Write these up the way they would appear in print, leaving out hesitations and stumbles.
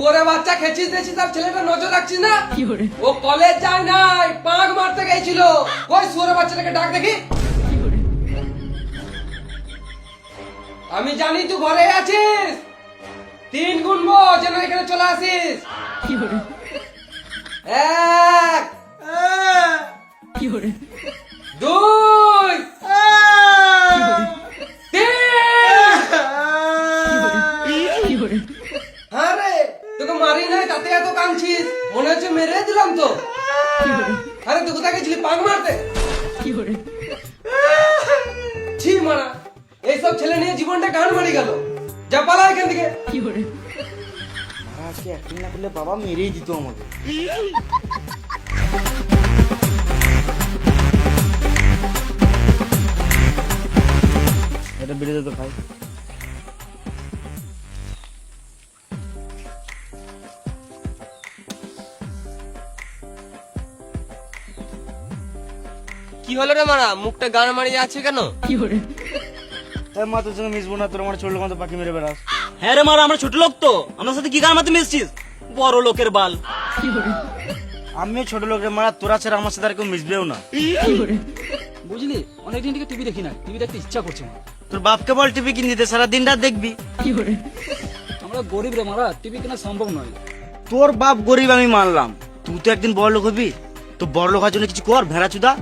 ওরে বাচ্চা খেছিস দেখছিস আর ছেলেটা নজর রাখছিস না? ও কলেজ যায় নাই, পাঁক মারতে গেছিল। ওই সুরে বাচ্চাটাকে ডাক দেখি। আমি জানি তুই ঘরে আছিস। 3 গুনবো যেন এখানে চলে আসিস। 1 2 3। আরে তোকে মারি নাই তাতে এত কাঁদছিস, মনে হচ্ছে মেরে দিলাম তো। আরে তুই কোথায় গেছিলি পাঁক মারতে? ছি মারা, এইসব ছেলে নিয়ে জীবনটা গান মারি গেল। যা পালা এখান থেকে। আজকে অ্যাক্টিং না করলে বাবা মেরেই দিত আমাকে। এটা বেড়ে যেত খাই। কি হলো রে মারা, মুখটা গান মারিয়ে আছে কেন? মা তোর সঙ্গে মিশবো না, তোর আমার ছোট লোক মতো পাখি মেরে বেড়াস। হ্যাঁ রে মারা, আমরা ছোট লোক তো, আমার সাথে কি গান মারতে মিশছিস? বড় লোকের বাল। আমিও ছোট লোকের মারা, তোরা ছাড়া আমার সাথে আর কেউ মিশবেও না। বুঝলি, অনেকদিন থেকে টিভি দেখি না, টিভি দেখতে ইচ্ছা করছে না। তোর বাপকে বল টিভি কিনে দিতে, সারা দিন রাত দেখবি। আমরা গরিব রে মারা, টিভি কেনা সম্ভব নয়। তোর বাপ গরিব আমি মানলাম, তুই তো একদিন বড় লোক হবি। তো বড় লোক হওয়ার জন্য কিছু কর, ভেড়া চুদা।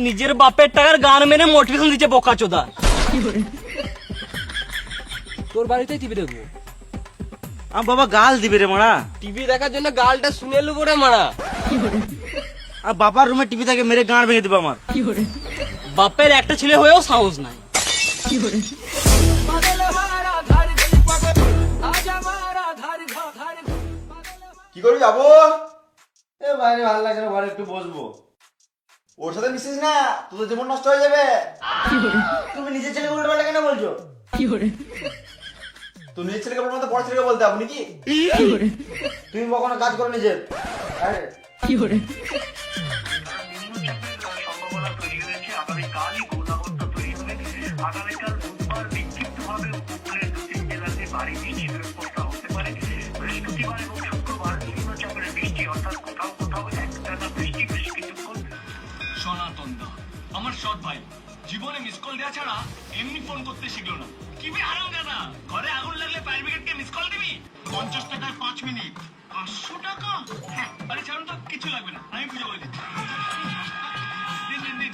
নিজের বাপের টাকার গান মেরে মোটিভেশন দিচ্ছে বোকা চোদা। তোর বাড়িতেই টিভি দেখবো। আমার বাবা গাল দিবে রে মারা। টিভি দেখার জন্য গালটা শুনে লুবো রে মারা। আর বাবার রুমে টিভি থাকে, মেরে গাঁড় ভেঙে দিবে আমার। বাপের একটা ছেলে হয়েও সাহস নাই। কি করবি যাবো? এ বাইরে ভালো লাগছে না, ঘরে একটু বসবো। ওর সাথে মিশিস না, তোদের জীবন নষ্ট হয়ে যাবে। তুমি নিজের ছেলেকে উল্টো পাল্টা কেন বলছো? তুই নিজের ছেলেকে বলবো না তো বড় ছেলেকে বলতে আপনি কি? তুমি কখনো কাজ করো নিজের? আরে আগামীকাল বুধবার বিক্ষিপ্তভাবে উপকূলের 2-3 জেলাতে ভারী বৃষ্টির ব্যবস্থা হতে পারে। বৃহস্পতিবার এবং শুক্রবার নিম্নচাপের বৃষ্টি, অর্থাৎ কোথাও কোথাও একটানা বৃষ্টি বেশ কিছুক্ষণ। সনাতন দা আমার সৎ ভাই জীবনে মিস কল দেওয়া ছাড়া এমনি ফোন করতে শিখলো না। কি হারাম দাদা, ঘরে আগুন লাগলে ফায়ার ব্রিগেডকে মিস কল দিবি? 50 টাকায় 5 মিনিট, 500 টাকা? হ্যাঁ, আরে ছাড়ুন তো, কিছু লাগবে না, আমি বুঝে বলে দিচ্ছি। দিন দিন দিন।